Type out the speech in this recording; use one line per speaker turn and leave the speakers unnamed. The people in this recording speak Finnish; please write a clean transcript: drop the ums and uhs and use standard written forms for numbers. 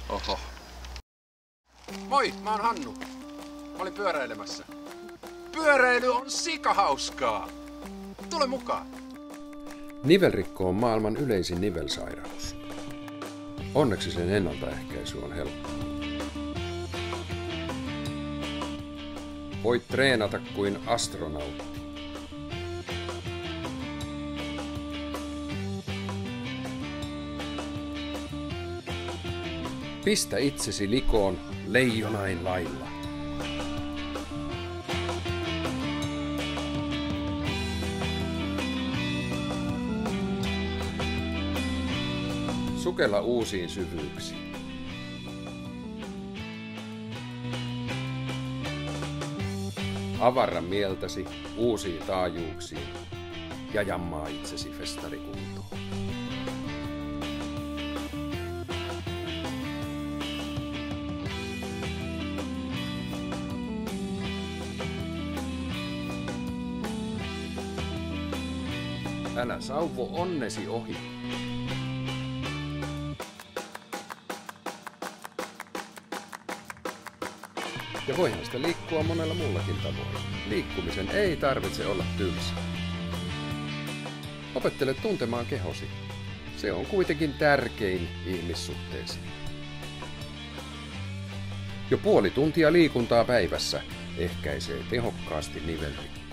Oho. Moi, mä oon Hannu. Mä olin pyöräilemässä. Pyöräily on sikahauskaa! Tule mukaan!
Nivelrikko on maailman yleisin nivelsairaus. Onneksi sen ennaltaehkäisy on helppoa. Voit treenata kuin astronautti. Pistä itsesi likoon leijonain lailla. Sukella uusiin syvyyksiin. Avarra mieltäsi uusiin taajuuksiin ja jammaa itsesi festarikuntoon. Älä sauvo onnesi ohi. Ja voihan sitä liikkua monella muullakin tavoin. Liikkumisen ei tarvitse olla tylsä. Opettele tuntemaan kehosi. Se on kuitenkin tärkein ihmissuhteisiin. Jo puoli tuntia liikuntaa päivässä ehkäisee tehokkaasti nivelrikkoa.